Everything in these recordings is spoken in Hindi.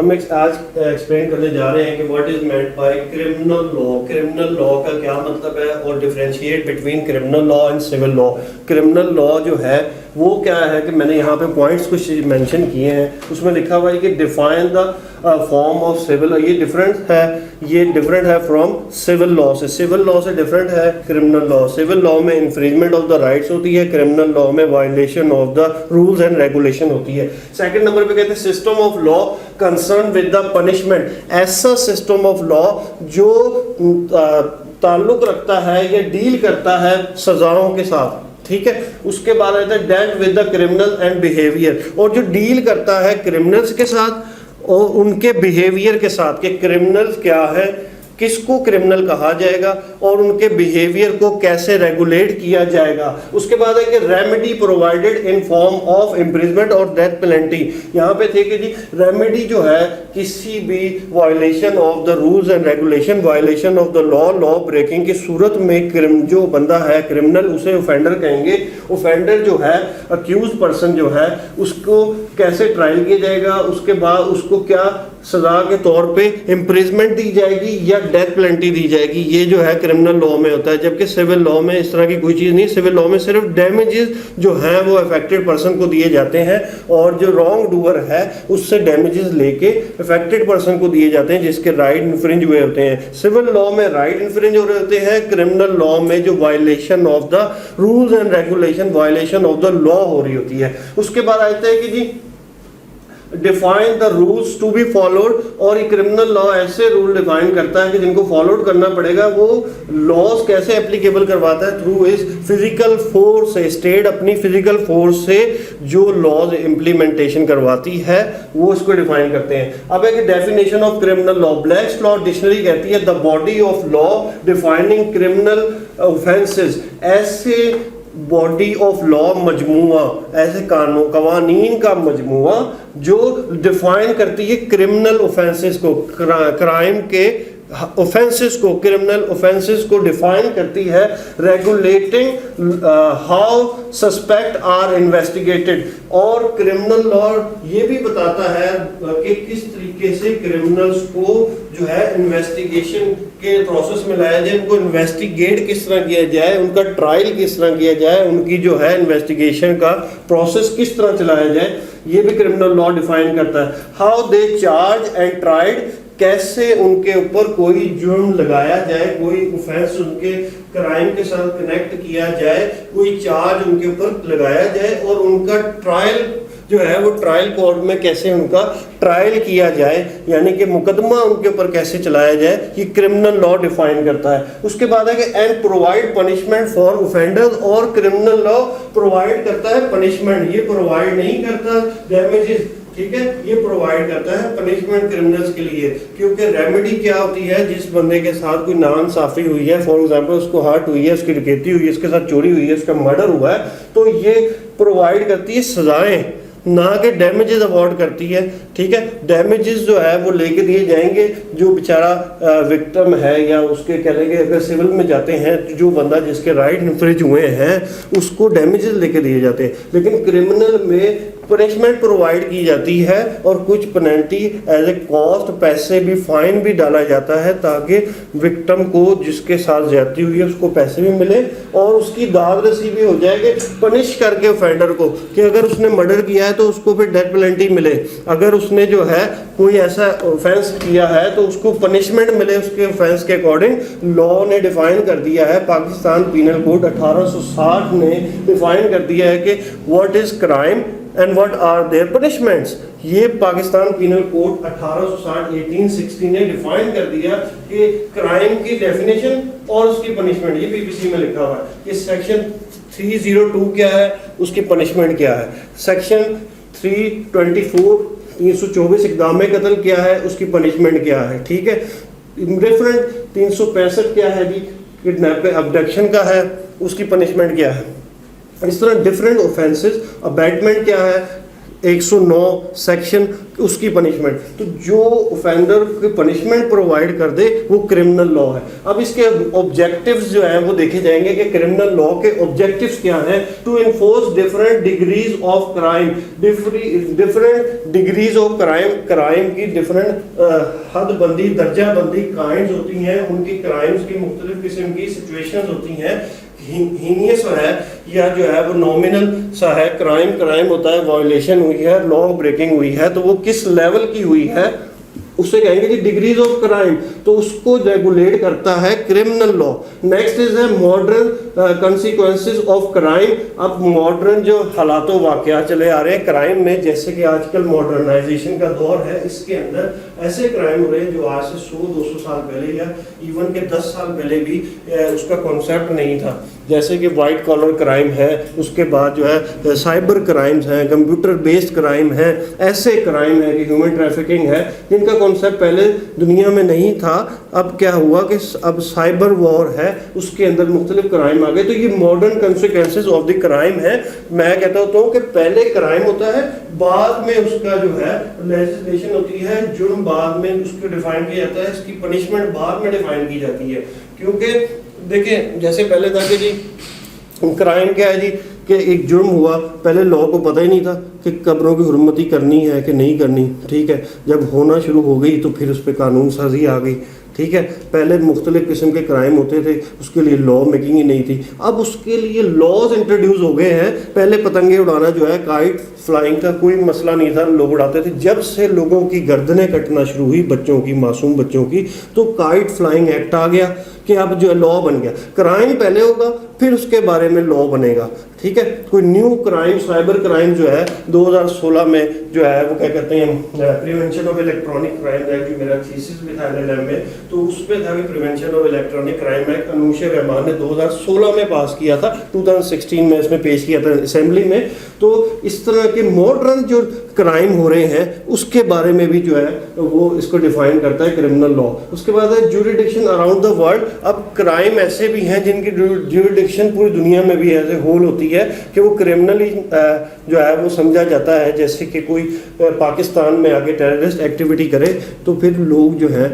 हम आज एक्सप्लेन करने जा रहे हैं कि what is meant by criminal law. Criminal law का क्या मतलब है और differentiate between criminal law and civil law. Criminal law जो है वो क्या है कि मैंने यहाँ पे पॉइंट्स कुछ मेंशन किए हैं, उसमें लिखा हुआ है कि define the form of civil. ये डिफरेंट है फ्रॉम सिविल लॉ से। सिविल लॉ से डिफरेंट है क्रिमिनल लॉ। सिविल लॉ में इन्फ्रिंजमेंट ऑफ द राइट्स होती है, क्रिमिनल लॉ में violation of the rules and regulation होती है। सेकंड नंबर पे कहते हैं system of law concern with the punishment. ऐसा सिस्टम ऑफ लॉ जो ताल्लुक रखता है या डील करता है सजाओं के साथ, ठीक है। उसके बाद आता है dealt with the criminal and behaviour, और जो डील करता है क्रिमिनल्स के साथ और उनके बिहेवियर के साथ कि क्रिमिनल्स क्या है, किसको क्रिमिनल कहा जाएगा और उनके बिहेवियर को कैसे रेगुलेट किया जाएगा। उसके बाद है कि remedy provided in form of imprisonment और डेथ पेनल्टी। यहाँ पे थे कि जी रेमेडी जो है किसी भी violation of the rules and regulation, violation of the law breaking की सूरत में जो बंदा है क्रिमिनल, उसे ऑफेंडर कहेंगे। ऑफेंडर जो है अक्यूज पर्सन जो है उसको कैसे ट्रायल किया जाएगा, उसके बाद उसको क्या सजा के तौर पे इम्प्रिजमेंट दी जाएगी या डेथ पेनल्टी दी जाएगी। ये जो है क्रिमिनल लॉ में होता है, जबकि सिविल लॉ में इस तरह की कोई चीज़ नहीं। सिविल लॉ में सिर्फ डैमेजेस जो हैं वो अफेक्टेड पर्सन को दिए जाते हैं और जो रॉन्ग डूअर है उससे डैमेजेस लेके अफेक्टेड पर्सन को दिए जाते हैं जिसके राइट इन्फ्रिंज हुए होते हैं। सिविल लॉ में राइट इन्फ्रिंज हो रहे होते हैं, क्रिमिनल लॉ में जो violation of the rules and regulation, violation of the law हो रही होती है। उसके बाद आता है कि जी define the rules to be followed, और ये क्रिमिनल लॉ ऐसे रूल डिफाइन करता है कि जिनको फॉलोड करना पड़ेगा। वो लॉज कैसे एप्लीकेबल करवाता है? थ्रू इज फिजिकल फोर्स से। स्टेट अपनी फिजिकल फोर्स से जो लॉज इम्प्लीमेंटेशन करवाती है वो इसको डिफाइन करते हैं। अब एक definition of criminal law, Black's Law Dictionary कहती है the body of law defining criminal offences. ऐसे बॉडी ऑफ लॉ मजमुआ, ऐसे कानून कवानीन का मजमुआ जो डिफाइन करती है क्रिमिनल ऑफेंसेस को, क्राइम के ऑफेंसेस को, क्रिमिनल ऑफेंसेस को डिफाइन करती है। Regulating how suspect are investigated, और क्रिमिनल लॉ ये भी बताता है कि किस तरीके से क्रिमिनल्स को जो है इन्वेस्टिगेशन के प्रोसेस में लाया जाए, उनको इन्वेस्टिगेट किस तरह किया जाए, उनका ट्रायल किस तरह किया जाए, उनकी जो है इन्वेस्टिगेशन का प्रोसेस किस तरह चलाया जाए, ये भी क्रिमिनल लॉ डिफाइन करता है। How they charge and tried, कैसे उनके ऊपर कोई जुर्म लगाया जाए, कोई ऑफेंस उनके क्राइम के साथ कनेक्ट किया जाए, कोई चार्ज उनके ऊपर लगाया जाए और उनका ट्रायल जो है वो ट्रायल कोर्ट में कैसे उनका ट्रायल किया जाए, यानी कि मुकदमा उनके ऊपर कैसे चलाया जाए, ये क्रिमिनल लॉ डिफाइन करता है। उसके बाद है कि and provide punishment for offenders, और क्रिमिनल लॉ प्रोवाइड करता है पनिशमेंट, ये प्रोवाइड नहीं करता डैमेजेस, ठीक है, ये प्रोवाइड करता है पनिशमेंट क्रिमिनल्स के लिए। क्योंकि रेमेडी क्या होती है, जिस बंदे के साथ कोई नाइंसाफी हुई है, फॉर एग्जांपल उसको हर्ट हुई है, उसकी डकैती हुई है, उसके साथ चोरी हुई है, उसका मर्डर हुआ है, तो ये प्रोवाइड करती है सजाएं, ना कि डैमेजेस अवॉर्ड करती है, ठीक है। डैमेजेस जो है वो लेके दिए जाएंगे जो बेचारा विक्टिम है, या उसके कह लेंगे अगर सिविल में जाते हैं जो बंदा जिसके राइट इन्फ्रिंज हुए हैं उसको डैमेजेस लेके दिए जाते हैं। लेकिन क्रिमिनल में पनिशमेंट प्रोवाइड की जाती है और कुछ पेनल्टी एज ए कॉस्ट, पैसे भी, फाइन भी डाला जाता है ताकि विक्टिम को जिसके साथ ज्यादती हुई है उसको पैसे भी मिले और उसकी दाद रसी भी हो जाएगी, पनिश करके ऑफेंडर को कि अगर उसने मर्डर किया है तो उसको फिर डेथ पेनल्टी मिले, अगर उसने जो है कोई ऐसा ऑफेंस किया है तो उसको पनिशमेंट मिले उसके ऑफेंस के अकॉर्डिंग। लॉ ने डिफाइन कर दिया है, पाकिस्तान पीनल कोड 1860 ने डिफाइन कर दिया है कि what is crime and what are their punishments. ये पाकिस्तान पीनल कोड 1860 1860 ने डिफाइन कर दिया कि क्राइम की डेफिनेशन और उसकी पनिशमेंट, ये पीपीसी में लिखा हुआ है कि सेक्शन 302 क्या है, उसकी पनिशमेंट क्या है, सेक्शन 324 324 इक़दाम कत्ल क्या है, उसकी पनिशमेंट क्या है, ठीक है। डिफरेंट 365 क्या है जी, किडनैप अबडक्शन का है, उसकी पनिशमेंट क्या है। इस तरह डिफरेंट ऑफेंसेस। अबैटमेंट क्या है, 109 सेक्शन उसकी पनिशमेंट, तो जो ऑफेंडर की पनिशमेंट प्रोवाइड कर दे वो क्रिमिनल लॉ है। अब इसके ऑब्जेक्टिव्स जो हैं वो देखे जाएंगे कि क्रिमिनल लॉ के ऑब्जेक्टिव्स क्या हैं। To enforce different degrees of crime, different degrees of crime, crime की डिफरेंट हदबंदी, दर्जाबंदी काइंड्स होती हैं, उनकी क्राइम्स की मुख्तलिफ किस्म की सिचुएशंस होती हैं। हीनियस है या जो है वो नॉमिनल सा है, क्राइम होता है, वायलेशन हुई है, लॉ ब्रेकिंग हुई है, तो वो किस लेवल की हुई है उसे कहेंगे कि डिग्रीज ऑफ क्राइम, तो उसको रेगुलेट करता है क्रिमिनल लॉ। नेक्स्ट इज है मॉडर्न कंसिक्वेंसेस ऑफ क्राइम। अब मॉडर्न जो हालातों वाकया चले आ रहे हैं क्राइम में, जैसे कि आजकल मॉडर्नाइजेशन का दौर है, इसके अंदर ऐसे क्राइम हो रहे हैं जो आज से 100-200 साल पहले या इवन के 10 साल पहले भी उसका कॉन्सेप्ट नहीं था। जैसे कि वाइट कॉलर क्राइम है, उसके बाद जो है साइबर क्राइम्स हैं, कंप्यूटर बेस्ड क्राइम है, ऐसे क्राइम है कि ह्यूमन ट्रैफिकिंग है, जिनका कॉन्सेप्ट पहले दुनिया में नहीं था। अब क्या हुआ कि अब साइबर वॉर है, उसके अंदर मुख्तलिफ क्राइम आ गए, तो ये modern consequences of the crime है। मैं कहता हूँ कि पहले क्राइम होता है, बाद में उसका जो है लेजिस्लेशन होती है, जुर्म बाद में उसको डिफाइन किया जाता है, इसकी पनिशमेंट बाद में डिफाइन की जाती है। क्योंकि देखिए जैसे पहले था कि जी क्राइम क्या है जी कि एक जुर्म हुआ, पहले लॉ को पता ही नहीं था कि कब्रों की हुर्मती करनी है कि नहीं करनी, ठीक है। जब होना शुरू हो गई तो फिर उस पर कानून साजी आ गई, ठीक है। पहले मुख्तलिफ किस्म के क्राइम होते थे, उसके लिए लॉ मेकिंग ही नहीं थी, अब उसके लिए लॉज इंट्रोड्यूस हो गए हैं। पहले पतंगे उड़ाना जो है, काइट फ्लाइंग का कोई मसला नहीं था, लोग उड़ाते थे। जब से लोगों की गर्दनें कटना शुरू हुई, बच्चों की, मासूम बच्चों की, तो काइट फ्लाइंग एक्ट आ गया कि अब जो है लॉ बन गया। क्राइम पहले होगा, फिर उसके बारे में लॉ बनेगा, ठीक है। कोई न्यू क्राइम, साइबर क्राइम जो है 2016 में जो है वो क्या कहते हैं, prevention of electronic crime act, जो मेरा थीसिस भी था LLM में, तो उस पर था कि prevention of electronic crime act Anusheh Rahman ने 2016 में पास किया था, 2016 में इसमें पेश किया था असेंबली में। तो इस तरह के मॉडर्न जो क्राइम हो रहे हैं उसके बारे में भी जो है वो इसको डिफाइन करता है क्रिमिनल लॉ। उसके बाद है ज्यूरिडिक्शन अराउंड द वर्ल्ड। अब क्राइम ऐसे भी हैं जिनकी ज्यूरिडिक्शन पूरी दुनिया में भी एज ए होल होती है कि वो क्रिमिनली जो है वो समझा जाता है। जैसे कि कोई पाकिस्तान में आके टेररिस्ट एक्टिविटी करे तो फिर लोग जो है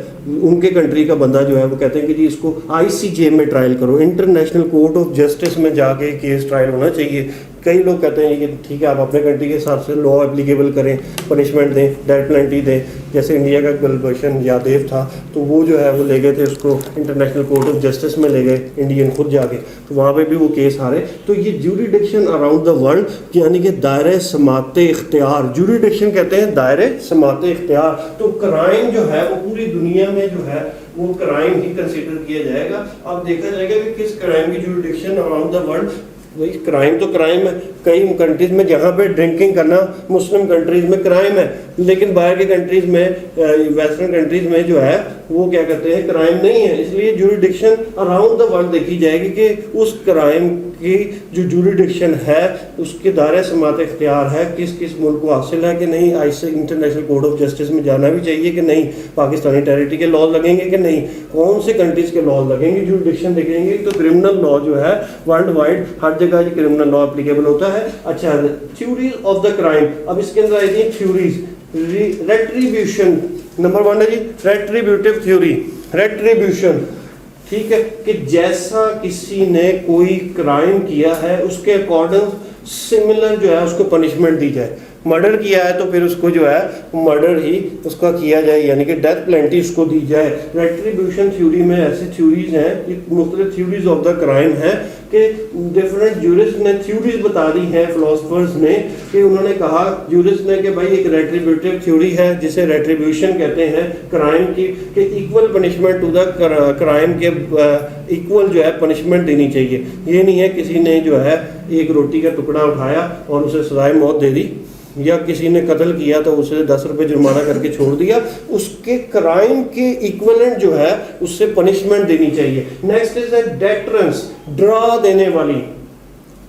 उनके कंट्री का बंदा जो है वो कहते हैं कि जी इसको ICJ में ट्रायल करो, इंटरनेशनल कोर्ट ऑफ जस्टिस में जाके केस ट्रायल होना चाहिए। कई लोग कहते हैं कि ठीक है आप अपने कंट्री के हिसाब से लॉ एप्लीकेबल करें, पनिशमेंट दें, डेथ पेनल्टी दें। जैसे इंडिया का गुलभूषण यादव था तो वो जो है वो ले गए थे उसको इंटरनेशनल कोर्ट ऑफ जस्टिस में ले गए, इंडियन खुद जाके, तो वहाँ पे भी वो केस हारे। तो ये ज्यूरिडिक्शन अराउंड द वर्ल्ड यानी कि दायरे समाते इख्तियार, ज्यूरिडिक्शन कहते हैं दायरे समाते इख्तियार। तो क्राइम जो है वो पूरी दुनिया में जो है वो क्राइम ही कंसिडर किया जाएगा। अब देखा जाएगा कि किस क्राइम की ज्यूरिडिक्शन अराउंड द वर्ल्ड। वही क्राइम तो क्राइम है, कई कंट्रीज में जहाँ पे ड्रिंकिंग करना मुस्लिम कंट्रीज में क्राइम है, लेकिन बाहर के कंट्रीज में, वेस्टर्न कंट्रीज में जो है वो क्या कहते हैं क्राइम नहीं है। इसलिए ज्यूरिडिक्शन अराउंड द वर्ल्ड देखी जाएगी कि उस क्राइम की जो ज्यूरिडिक्शन है उसके दायरे समात इख्तियार है, किस किस मुल्क को हासिल है कि नहीं, ICJ international court of justice में जाना भी चाहिए कि नहीं, पाकिस्तानी टेरिटरी के लॉ लगेंगे कि नहीं, कौन से कंट्रीज के लॉ लगेंगे, ज्यूरिडिक्शन देखेंगे। तो क्रिमिनल लॉ जो है वर्ल्ड वाइड हर जगह क्रिमिनल लॉ एप्लीकेबल होता है। अच्छा, थ्योरीज ऑफ द क्राइम। अब इसके अंदर आई थी थ्योरीज। रेट्रीब्यूशन नंबर 1 है जी, रेट्रीब्यूटिव थ्योरी। रेट्रीब्यूशन, ठीक है, कि जैसा किसी ने कोई क्राइम किया है उसके अकॉर्डिंग सिमिलर जो है उसको पनिशमेंट दी जाए। मर्डर किया है तो फिर उसको जो है मर्डर ही उसका किया जाए, यानी कि डेथ पेनल्टी उसको दी जाए। रेट्रीब्यूशन थ्योरी में ऐसी थ्योरीज हैं, मुख्तलिफ थ्योरीज ऑफ द क्राइम है कि डिफरेंट जूरिस्ट ने थ्योरीज बता दी हैं फिलोसफर्स ने, कि उन्होंने कहा जूरिस्ट ने कि भाई एक रेट्रीब्यूटिव थ्योरी है जिसे रेट्रीब्यूशन कहते हैं क्राइम की, कि equal punishment to the crime के इक्वल जो है पनिशमेंट देनी चाहिए। ये नहीं है किसी ने जो है एक रोटी का टुकड़ा उठाया और उसे सजाए मौत दे दी, या किसी ने कत्ल किया तो उसे 10 रुपए जुर्माना करके छोड़ दिया, उसके क्राइम के इक्विवेलेंट जो है उससे पनिशमेंट देनी चाहिए। नेक्स्ट इज डेटरेंस, डरा देने वाली।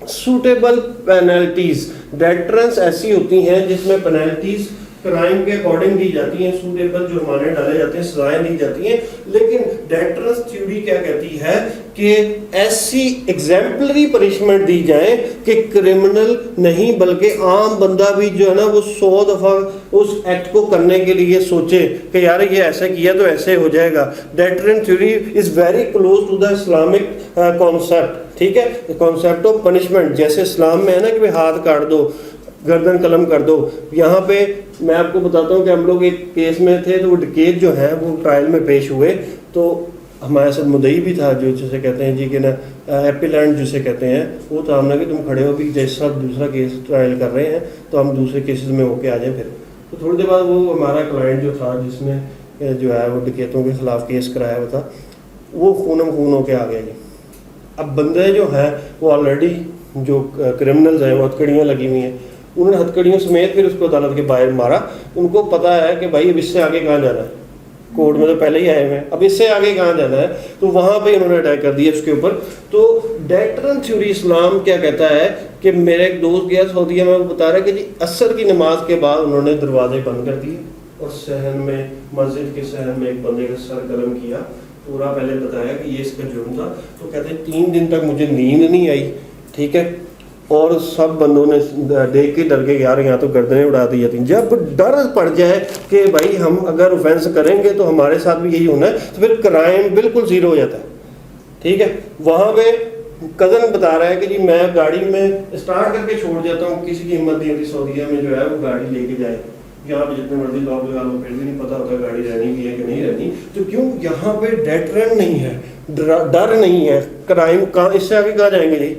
सूटेबल पेनल्टीज, डेटरेंस ऐसी होती हैं जिसमें पेनल्टीज क्राइम के अकॉर्डिंग दी जाती हैं, सूटेबल जुर्माने डाले जाते हैं, सजाएं दी जाती हैं। लेकिन डेटरेंस थ्योरी क्या कहती है कि ऐसी एग्जाम्पलरी पनिशमेंट दी जाए कि क्रिमिनल नहीं बल्कि आम बंदा भी जो है ना वो 100 दफ़ा उस एक्ट को करने के लिए सोचे कि यार ये ऐसा किया तो ऐसे हो जाएगा। Deterrent theory is very close to the Islamic concept, ठीक है, कॉन्सेप्ट ऑफ पनिशमेंट। जैसे इस्लाम में है ना कि भाई हाथ काट दो, गर्दन कलम कर दो। यहाँ पे मैं आपको बताता हूँ कि हम लोग एक केस में थे, तो वो डकैत जो है वो ट्रायल में पेश हुए, तो हमारे साथ मुदई भी था जो जिसे कहते हैं जी कि ना एपिलेंट जिसे कहते हैं, वो था। हमने कि तुम खड़े हो भी जैसा दूसरा केस ट्रायल कर रहे हैं तो हम दूसरे केसेस में होके आ जाएं। फिर तो थोड़ी देर बाद वो हमारा क्लाइंट जो था जिसने जो है वो डकैतों के खिलाफ केस कराया हुआ था, वो खूनम खून होके आ गया जी। अब बंदे जो हैं वो ऑलरेडी जो क्रिमिनल्स हैं वो हथकड़ियाँ लगी हुई हैं, उन्होंने हथकड़ियों समेत फिर उसको अदालत के बाहर मारा। उनको पता है कि भाई अब इससे आगे कहाँ जाना है, कोर्ट में तो पहले ही आए हुए हैं, अब इससे आगे कहाँ जाना है, तो वहाँ पे उन्होंने अटैक कर दिया उसके ऊपर। तो डेटरेंट थ्योरी इस्लाम क्या कहता है कि मेरा एक दोस्त गया सऊदीया में, वो बता रहा है कि जी असर की नमाज के बाद उन्होंने दरवाजे बंद कर दिए और सहन में, मस्जिद के सहन में एक बंदे का सर कलम किया, पूरा पहले बताया कि ये इसका जुर्म था। तो कहते हैं 3 दिन तक मुझे नींद नहीं आई, ठीक है, और सब बंदों ने देख के डर के यार यहाँ तो गर्दनें उड़ा दी जाती। जब डर पड़ जाए कि भाई हम अगर ऑफेंस करेंगे तो हमारे साथ भी यही होना है, तो फिर क्राइम बिल्कुल ज़ीरो हो जाता है, ठीक है। वहाँ पे कज़न बता रहा है कि जी मैं गाड़ी में स्टार्ट करके छोड़ जाता हूँ, किसी की हिम्मत नहीं होती सऊदीया में जो है वो गाड़ी लेके जाए, यहाँ पे जितने मर्जी लोग लगा लो फिर भी नहीं पता होता गाड़ी रहनी भी है कि नहीं रहनी। तो क्यों, यहाँ पे डेटरेंट नहीं है, डर नहीं है, क्राइम कहाँ, इससे आगे कहाँ जाएंगे जी।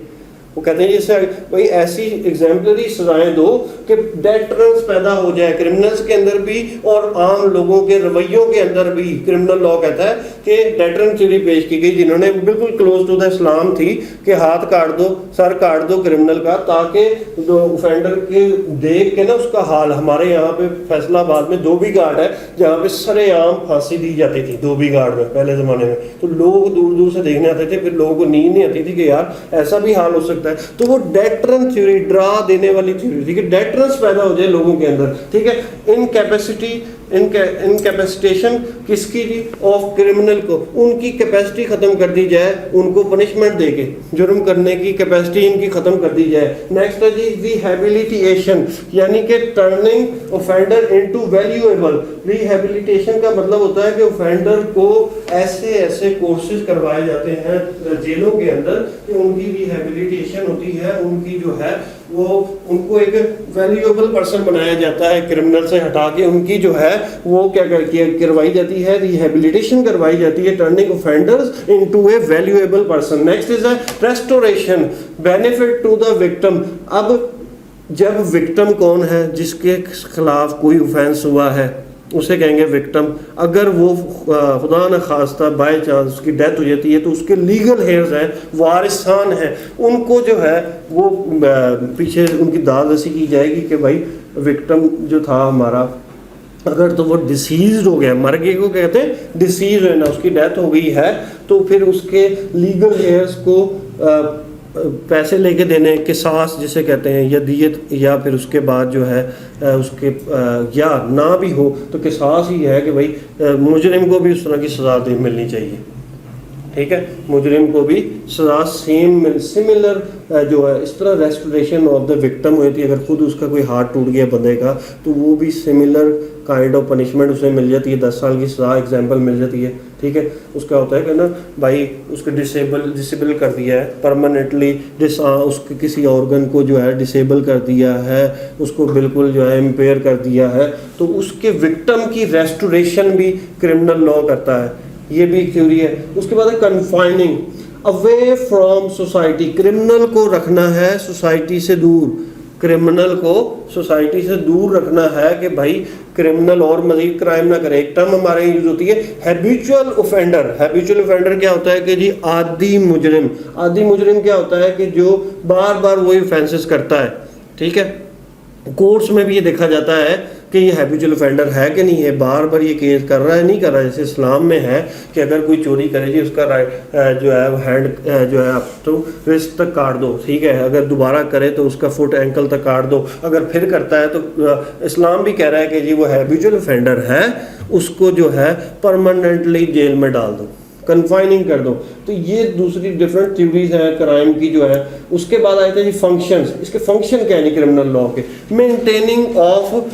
वो कहते हैं जिससे कोई ऐसी एग्जाम्पलरी सजाएं दो कि डेटरेंस पैदा हो जाए क्रिमिनल्स के अंदर भी और आम लोगों के रवैयों के अंदर भी। क्रिमिनल लॉ कहता है कि डेटरेंट थ्योरी पेश की गई जिन्होंने बिल्कुल क्लोज टू द इस्लाम थी कि हाथ काट दो, सर काट दो क्रिमिनल का, ताकि ऑफेंडर के देख के ना उसका हाल। हमारे यहाँ पे फैसलाबाद में धोबी घाट है जहाँ पे सरेआम फांसी दी जाती थी धोबी घाट में पहले ज़माने में, तो लोग दूर दूर से देखने आते थे, फिर लोगों को नींद नहीं आती थी कि यार ऐसा भी हाल हो सकता है। तो वो डेटरेंट थ्योरी, डरा देने वाली थ्योरी थी कि डेटरेंस पैदा हो जाए लोगों के अंदर, ठीक है। इनकैपेसिटेशन किसकी जी, ऑफ क्रिमिनल को, उनकी कैपेसिटी खत्म कर दी जाए, उनको पनिशमेंट देके जुर्म करने की कैपेसिटी इनकी खत्म कर दी जाए। नेक्स्ट है जी रिहेबिलिटेशन, यानी कि turning offender into valuable. Rehabilitation का मतलब होता है कि ऑफेंडर को ऐसे ऐसे कोर्सेज करवाए जाते हैं जेलों के अंदर कि उनकी रिहेबिलिटेशन होती है, उनकी जो है वो उनको एक वैल्यूएबल पर्सन बनाया जाता है, क्रिमिनल से हटा के उनकी जो है वो क्या करवाई जाती है, रिहेबिलिटेशन करवाई जाती है, turning offenders into a valuable person. Next is restoration, benefit to the victim. अब जब विक्टिम कौन है, जिसके खिलाफ कोई ऑफेंस हुआ है उसे कहेंगे विक्टिम। अगर वो खुदा न खास्ता बाय चांस उसकी डेथ हो जाती है तो उसके लीगल हेयर्स हैं, वारिसान हैं, उनको जो है वो पीछे उनकी दाद ऐसी की जाएगी कि भाई विक्टिम जो था हमारा, अगर तो वो डिसीज हो गया, मर गए को कहते हैं डिसीज है ना, उसकी डेथ हो गई है, तो फिर उसके लीगल हेयर्स को पैसे लेके देने, किसास जिसे कहते हैं, या दियत, या फिर उसके बाद जो है उसके या ना भी हो तो किसास ही है कि भाई मुजरिम को भी उस तरह की सज़ा मिलनी चाहिए, ठीक है। मुजरिम को भी सज़ा सिमिलर जो है, इस तरह रेस्टोरेशन ऑफ द विक्टिम हुई थी। अगर खुद उसका कोई हाथ टूट गया बंदे का तो वो भी सिमिलर काइंड ऑफ पनिशमेंट उसे मिल जाती है, 10 साल की सज़ा एग्जाम्पल मिल जाती है, ठीक है। उसका होता है कि ना भाई उसको डिसेबल कर दिया है परमानेंटली, उसके किसी ऑर्गन को जो है डिसेबल कर दिया है, उसको बिल्कुल जो है इम्पेयर कर दिया है, तो उसके विक्टिम की रेस्टोरेशन भी क्रिमिनल लॉ करता है, ये भी थ्योरी है। उसके बाद confining, away from society, criminal को रखना है सोसाइटी से दूर, क्रिमिनल को सोसाइटी से दूर रखना है कि भाई क्रिमिनल और मजीद क्राइम ना करे। एक टर्म हमारे यूज होती है हैबिचुअल ऑफेंडर। हैबिचुअल ऑफेंडर क्या होता है कि जी आदी मुजरिम। आदी मुजरिम क्या होता है कि जो बार बार वही ऑफेंसेस करता है, ठीक है। कोर्ट्स में भी ये देखा जाता है कि ये हैबिचुअल ऑफेंडर है कि नहीं है, बार बार ये केस कर रहा है नहीं कर रहा है। जैसे इस्लाम में है कि अगर कोई चोरी करे जी उसका राइट जो है हैंड जो है आप तो रिस्ट तक काट दो, ठीक है। अगर दोबारा करे तो उसका फुट एंकल तक काट दो। अगर फिर करता है तो इस्लाम भी कह रहा है कि जी वो हैबिचुअल ऑफेंडर है, उसको जो है परमानेंटली जेल में डाल दो, कन्फाइनिंग कर दो। तो ये दूसरी डिफरेंट थ्योरीज हैं क्राइम की जो है। उसके बाद आए थे जी फंक्शंस। इसके फंक्शन क्या है जी क्रिमिनल लॉ के? Maintaining of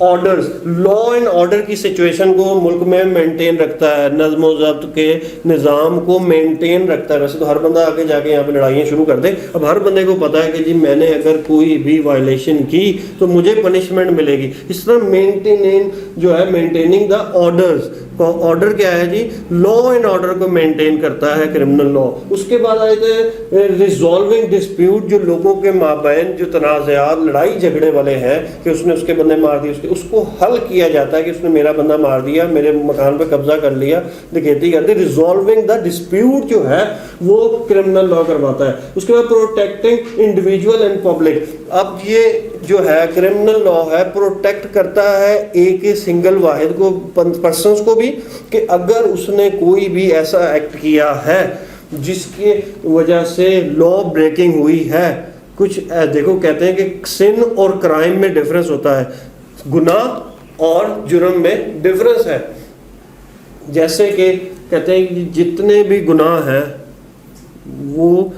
orders, law and order की सिचुएशन को मुल्क में मेंटेन रखता है, नज़्म व ज़ब्त के निज़ाम को मेंटेन रखता है। वैसे तो हर बंदा आगे जाके यहाँ पे लड़ाइयाँ शुरू कर दे। अब हर बंदे को पता है कि जी मैंने अगर कोई भी वायलेशन की तो मुझे पनिशमेंट मिलेगी। इस तरह मेंटेनिंग जो है, मेंटेनिंग द ऑर्डर्स, ऑर्डर क्या है जी? लॉ एंड ऑर्डर को मेंटेन करता है क्रिमिनल लॉ। उसके बाद आए थे रिजॉल्विंग डिस्प्यूट, जो लोगों के माबैन जो तनाज़ात, लड़ाई झगड़े वाले हैं कि उसने उसके बंदे मार दिए, उसको हल किया जाता है कि उसने मेरा बंदा मार दिया, मेरे मकान पे कब्जा कर लिया, डकैती कर दी। रिजॉल्विंग द डिस्प्यूट जो है वो क्रिमिनल लॉ करवाता है। उसके बाद प्रोटेक्टिंग इंडिविजुअल एंड पब्लिक। अब ये जो है क्रिमिनल लॉ है, प्रोटेक्ट करता है एक सिंगल वाहिद को, पर्सन्स को भी, कि अगर उसने कोई भी ऐसा एक्ट किया है जिसके वजह से लॉ ब्रेकिंग हुई है। कुछ देखो कहते हैं कि सिन और क्राइम में डिफरेंस होता है, गुनाह और जुर्म में डिफरेंस है। जैसे कि कहते हैं कि जितने भी गुनाह हैं वो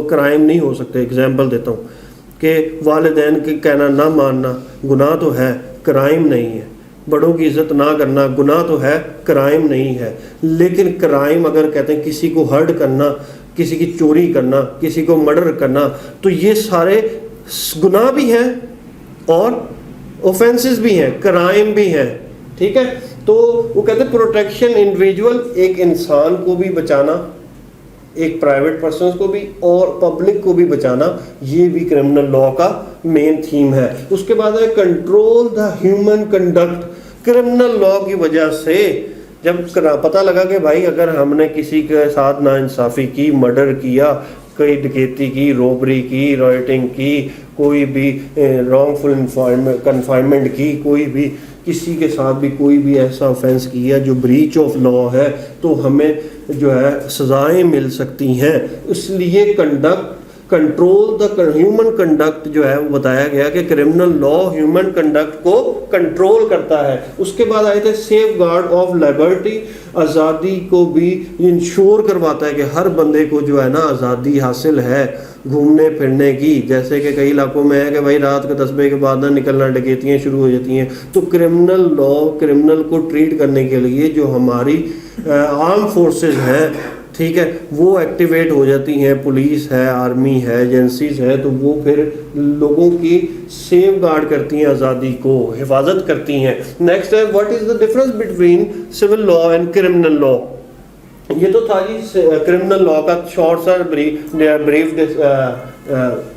क्राइम नहीं हो सकते। एग्जाम्पल देता हूँ कि वालिदैन के कहना ना मानना गुनाह तो है, क्राइम नहीं है। बड़ों की इज्जत ना करना गुनाह तो है, क्राइम नहीं है। लेकिन क्राइम अगर कहते हैं किसी को हर्ट करना, किसी की चोरी करना, किसी को मर्डर करना, तो ये सारे गुनाह भी हैं और ऑफेंसेस भी हैं, क्राइम भी हैं। ठीक है, तो वो कहते हैं प्रोटेक्शन इंडिविजुअल, एक इंसान को भी बचाना, एक प्राइवेट पर्सन को भी और पब्लिक को भी बचाना, ये भी क्रिमिनल लॉ का मेन थीम है। उसके बाद है control the human conduct. Criminal law की वजह से जब पता लगा कि भाई अगर हमने किसी के साथ नाइंसाफ़ी की, मर्डर किया, कोई डकैती की, रॉबरी की, राइटिंग की, कोई भी रॉन्गफुल कन्फाइनमेंट की, कोई भी किसी के साथ भी कोई भी ऐसा ऑफेंस किया जो ब्रीच ऑफ लॉ है, तो हमें जो है सज़ाएं मिल सकती हैं। इसलिए कंट्रोल द ह्यूमन कंडक्ट जो है वो बताया गया कि क्रिमिनल लॉ ह्यूमन कंडक्ट को कंट्रोल करता है। उसके बाद आए थे सेफ गार्ड ऑफ लिबर्टी, आज़ादी को भी इंश्योर करवाता है कि हर बंदे को जो है ना आज़ादी हासिल है घूमने फिरने की। जैसे कि कई इलाकों में है कि भाई रात को 10 बजे के बाद ना निकलना, डकैतियाँ शुरू हो जाती हैं। तो क्रिमिनल लॉ क्रिमिनल को ट्रीट करने के लिए जो हमारी आर्म फोर्सेस हैं, ठीक है, वो एक्टिवेट हो जाती हैं। पुलिस है, आर्मी है, एजेंसीज है, तो वो फिर लोगों की सेफ गार्ड करती हैं, आज़ादी को हिफाजत करती हैं। नेक्स्ट है what is the difference between civil law and criminal law. ये तो था जी क्रिमिनल लॉ का शॉर्ट सा ब्रीफ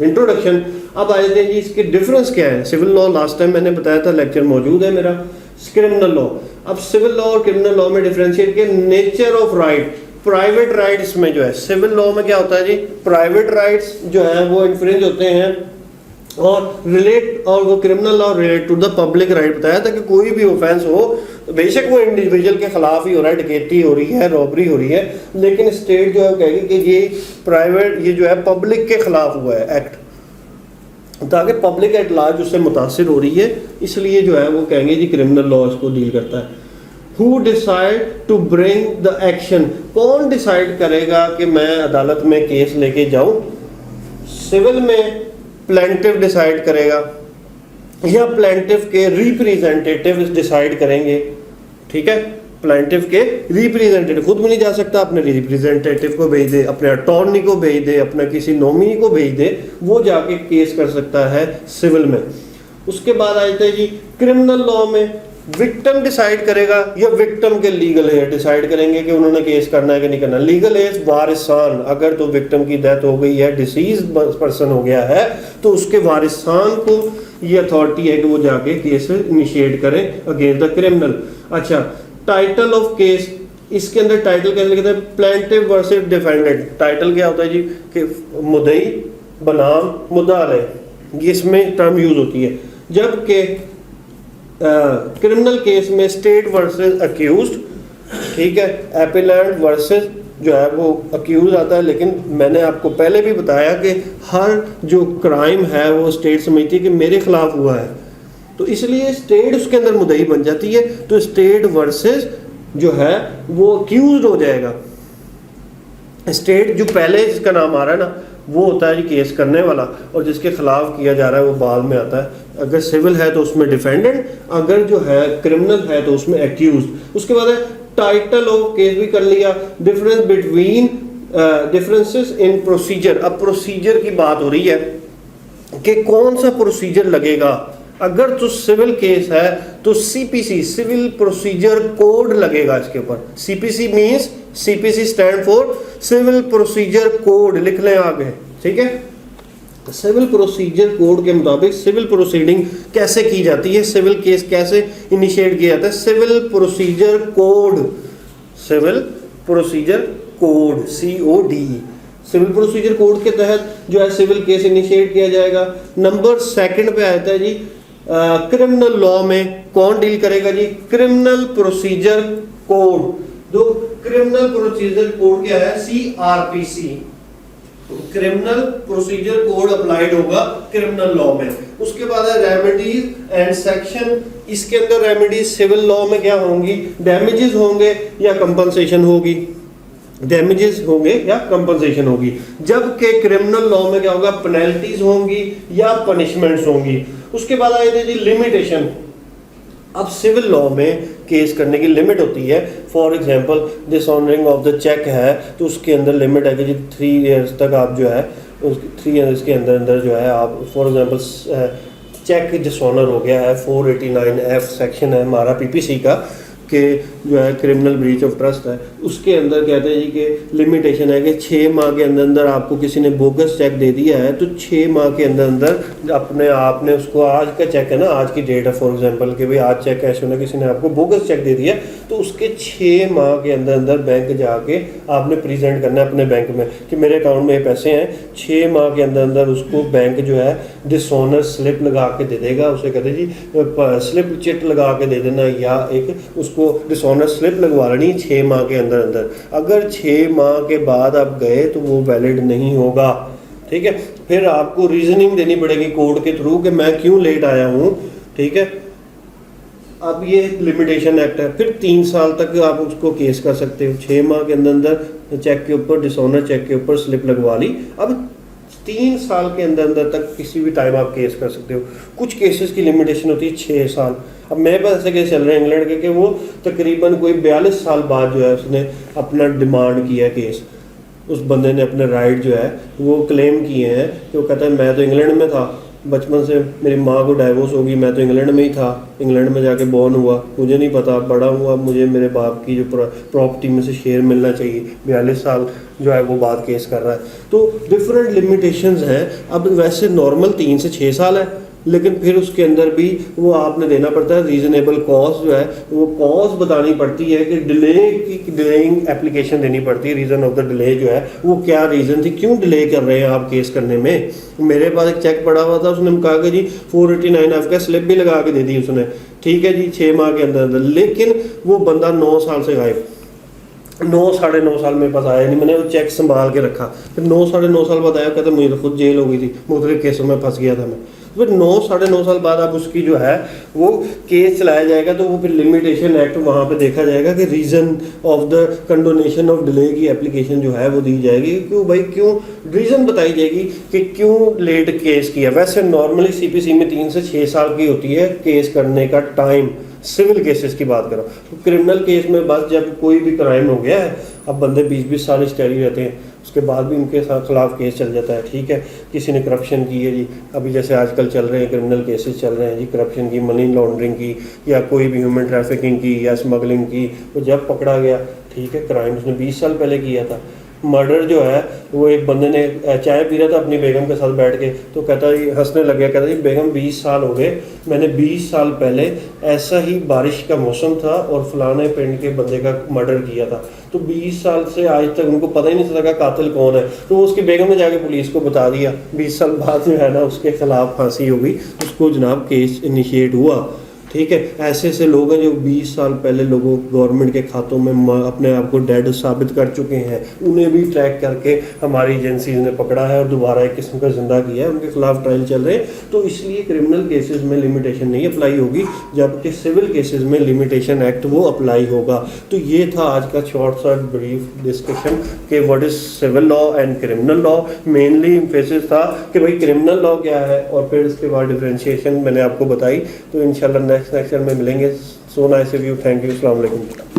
इंट्रोडक्शन। अब आए थे जी इसके डिफरेंस क्या है। सिविल लॉ लास्ट टाइम मैंने बताया था, लेक्चर मौजूद है मेरा। क्रिमिनल लॉ, अब सिविल लॉ और क्रिमिनल लॉ में डिफरेंशिएट किया। Nature of right, private rights में जो है सिविल लॉ में क्या होता है जी, प्राइवेट राइट्स जो है वो इन्फ्रिंज होते हैं और वो criminal law relate to the public right बताया था कि कोई भी ऑफेंस हो, बेशक वो इंडिविजुअल के खिलाफ ही हो रहा है, डकैती हो रही है, रॉबरी हो रही है, लेकिन स्टेट जो है कहेगी कि ये प्राइवेट, ये जो है पब्लिक के खिलाफ हुआ है एक्ट, ताकि पब्लिक एट लार्ज उससे मुतासिर हो रही है, इसलिए जो है वो कहेंगे जी क्रिमिनल लॉ इसको डील करता है। Who decide to bring the action, कौन डिसाइड करेगा कि मैं अदालत में केस लेके जाऊं। सिविल में प्लेंटिफ डिसाइड करेगा या प्लेंटिफ के रिप्रेजेंटेटिव डिसाइड करेंगे। ठीक है, प्लेंटिफ के रिप्रेजेंटेटिव, खुद भी नहीं जा सकता, अपने रिप्रेजेंटेटिव को भेज दे, अपने अटॉर्नी को भेज दे, अपने किसी नॉमिनी को भेज दे, वो जाके केस कर सकता है सिविल में। उसके बाद आए थे जी क्रिमिनल लॉ में विक्टिम डिसाइड करेगा या विक्टिम के लीगल हेयर डिसाइड करेंगे कि उन्होंने केस करना है कि नहीं करना। लीगल हेयर वारिसान, अगर तो विक्टिम की डेथ हो गई है, डिसीज पर्सन हो गया है, तो उसके वारिसान को ये अथॉरिटी है कि वो जाके केस इनिशिएट करें अगेंस्ट द क्रिमिनल। अच्छा, टाइटल ऑफ केस, इसके अंदर टाइटल कैसे लिखते हैं, प्लेंटिफ वर्सेस डिफेंडेंट। टाइटल क्या होता है जी कि मुद्दई बनाम मुद्दाले, इसमें टर्म यूज होती है। जबकि क्रिमिनल केस में स्टेट वर्सेस अक्यूज्ड, ठीक है, एपिलेंट वर्सेस जो है वो अक्यूज आता है। लेकिन मैंने आपको पहले भी बताया कि हर जो क्राइम है वो स्टेट समझती है कि मेरे खिलाफ हुआ है, तो इसलिए स्टेट उसके अंदर मुद्दई बन जाती है। तो स्टेट वर्सेस जो है वो अक्यूज हो जाएगा। स्टेट जो पहले जिसका नाम आ रहा है ना वो होता है जी केस करने वाला, और जिसके खिलाफ किया जा रहा है वो बाद में आता है। अगर सिविल है तो उसमें डिफेंडेंट, अगर जो है क्रिमिनल है तो उसमें एक्यूज। उसके बाद है टाइटल ऑफ केस भी कर लिया, difference between differences in procedure. अब प्रोसीजर की बात हो रही है कि कौन सा प्रोसीजर लगेगा। अगर तो सिविल केस है तो सीपीसी सिविल प्रोसीजर कोड लगेगा इसके ऊपर। CPC means CPC stand for civil procedure code, लिख लें आगे, ठीक है। सिविल प्रोसीजर कोड के मुताबिक सिविल प्रोसीडिंग कैसे की जाती है, सिविल केस कैसे इनिशिएट किया जाता है। Civil procedure code, civil procedure code COD, civil procedure code के तहत जो है सिविल केस इनिशिएट किया जाएगा। नंबर 2 पे आता है जी क्रिमिनल लॉ में कौन डील करेगा जी, क्रिमिनल प्रोसीजर कोड। जो क्रिमिनल प्रोसीजर कोड क्या है, CRPC, criminal procedure code applied होगा क्रिमिनल लॉ में। उसके बाद है रेमेडीज एंड सेक्शन, इसके अंदर रेमेडीज सिविल लॉ में क्या होंगी, डैमेजेस होंगे या कंपनसेशन होगी, डैमेजेस होंगे या कंपनसेशन होगी। जबकि क्रिमिनल लॉ में क्या होगा, पेनल्टीज होंगी या पनिशमेंट्स होंगी। उसके बाद आए थे जी लिमिटेशन। अब सिविल लॉ में केस करने की लिमिट होती है। For example dishonouring of the cheque है तो उसके अंदर लिमिट है कि जी 3 इयर्स तक आप जो है 3 इयर्स के अंदर अंदर जो है आप, फॉर एग्जांपल चेक डिसऑनर हो गया है, 489F सेक्शन है हमारा PPC का, कि जो है क्रिमिनल ब्रीच ऑफ ट्रस्ट है, उसके अंदर कहते हैं जी कि लिमिटेशन है कि 6 माह के अंदर अंदर आपको किसी ने बोगस चेक दे दिया है तो 6 माह के अंदर अंदर अपने आपने उसको, आज का चेक है ना, आज की डेट है फॉर एग्जांपल कि भाई आज चेक कैश होना, किसी ने आपको बोगस चेक दे दिया तो उसके 6 माह के अंदर अंदर बैंक जाके आपने प्रेजेंट करना है अपने बैंक में कि मेरे अकाउंट में ये पैसे हैं। 6 माह के अंदर अंदर उसको बैंक जो है डिसऑनर स्लिप लगा के दे देगा, उसे कहते जी स्लिप चिट लगा के दे देना, या एक उसको डिसऑनर स्लिप लगवा लेनी 6 माह के अंदर अंदर। अगर 6 माह के बाद आप गए तो वो वैलिड नहीं होगा, ठीक है। फिर आपको रीजनिंग देनी पड़ेगी कोर्ट के थ्रू कि मैं क्यों लेट आया हूँ, ठीक है। अब ये लिमिटेशन एक्ट है। फिर 3 साल तक आप उसको केस कर सकते हो। 6 माह के अंदर अंदर चेक के ऊपर, डिसऑनर चेक के ऊपर स्लिप लगवा ली, अब 3 साल के अंदर अंदर तक किसी भी टाइम आप केस कर सकते हो। कुछ केसेस की लिमिटेशन होती है 6 साल। अब मेरे पास ऐसे केस चल रहे हैं इंग्लैंड के कि वो तकरीबन कोई 42 साल बाद जो है उसने अपना डिमांड किया केस, उस बंदे ने अपने राइट जो है वो क्लेम किए हैं कि वो कहता है मैं तो इंग्लैंड में था, बचपन से मेरी माँ को डाइवोर्स होगी, मैं तो इंग्लैंड में ही था, इंग्लैंड में जाके बॉर्न हुआ, मुझे नहीं पता, बड़ा हुआ, मुझे मेरे बाप की जो प्रॉपर्टी में से शेयर मिलना चाहिए। 42 साल जो है वो बात केस कर रहा है। तो डिफरेंट लिमिटेशंस हैं। अब वैसे नॉर्मल 3 से 6 साल है, लेकिन फिर उसके अंदर भी वो आपने देना पड़ता है रीजनेबल कॉज, जो है वो कॉज बतानी पड़ती है कि डिलेइंग एप्लीकेशन देनी पड़ती है। रीज़न ऑफ द डिले जो है वो क्या रीज़न थी, क्यों डिले कर रहे हैं आप केस करने में। मेरे पास एक चेक पड़ा हुआ था, उसने कहा कि जी 489F का स्लिप भी लगा के दे दी उसने, ठीक है जी, 6 माह के अंदर अंदर, लेकिन वो बंदा 9 साल से गायब, 9 साढ़े 9 साल मेरे पास आया नहीं, मैंने वो चेक संभाल के रखा। फिर 9 साढ़े 9 साल बाद आया, कहता मुझे तो खुद जेल हो गई थी, मुख्तलिफ केसों में फंस गया था मैं। फिर 9 साढ़े 9 साल बाद अब उसकी जो है वो केस चलाया जाएगा, तो वो फिर लिमिटेशन एक्ट वहाँ पे देखा जाएगा कि reason of the condonation of delay की एप्लीकेशन जो है वो दी जाएगी। क्यों भाई, क्यों, रीज़न बताई जाएगी कि क्यों लेट केस किया। वैसे नॉर्मली CPC में 3 से 6 साल की होती है केस करने का टाइम, सिविल केसेस की बात करो। तो क्रिमिनल केस में बस जब कोई भी क्राइम हो गया है, अब बंदे 20-20 साल स्टडी रहते हैं, उसके बाद भी उनके खिलाफ केस चल जाता है, ठीक है। किसी ने करप्शन की है जी, अभी जैसे आजकल चल रहे हैं क्रिमिनल केसेस चल रहे हैं जी, करप्शन की, मनी लॉन्ड्रिंग की, या कोई भी ह्यूमन ट्रैफिकिंग की या स्मगलिंग की, वो जब पकड़ा गया, ठीक है, क्राइम उसने 20 साल पहले किया था। मर्डर जो है वो एक बंदे ने चाय पी रहा था अपनी बेगम के साथ बैठ के, तो कहता है, हंसने लग गया, कहता है बेगम 20 साल हो गए, मैंने 20 साल पहले ऐसा ही बारिश का मौसम था और फलाने पिंड के बंदे का मर्डर किया था। तो 20 साल से आज तक उनको पता ही नहीं चला कातिल कौन है। तो उसकी बेगम ने जाके पुलिस को बता दिया, 20 साल बाद जो है ना उसके खिलाफ फांसी हो गई, उसको जनाब केस इनिशिएट हुआ, ठीक है। ऐसे ऐसे लोग हैं जो 20 साल पहले लोगों गवर्नमेंट के खातों में अपने आप को डेड साबित कर चुके हैं, उन्हें भी ट्रैक करके हमारी एजेंसीज ने पकड़ा है और दोबारा एक किस्म का जिंदा किया है, उनके खिलाफ ट्रायल चल रहे हैं। तो इसलिए क्रिमिनल केसेस में लिमिटेशन नहीं अप्लाई होगी, जबकि सिविल केसेस में लिमिटेशन एक्ट वो अप्लाई होगा। तो ये था आज का शॉर्ट सा ब्रीफ डिस्कशन कि what is civil law and criminal law. Mainly emphasis था कि भाई क्रिमिनल लॉ क्या है, और फिर इसके बाद डिफरेंशिएशन मैंने आपको बताई। तो इंशाल्लाह नेक्स्ट सेक्शन में मिलेंगे। So nice of you, thank you, अस्सलाम वालेकुम।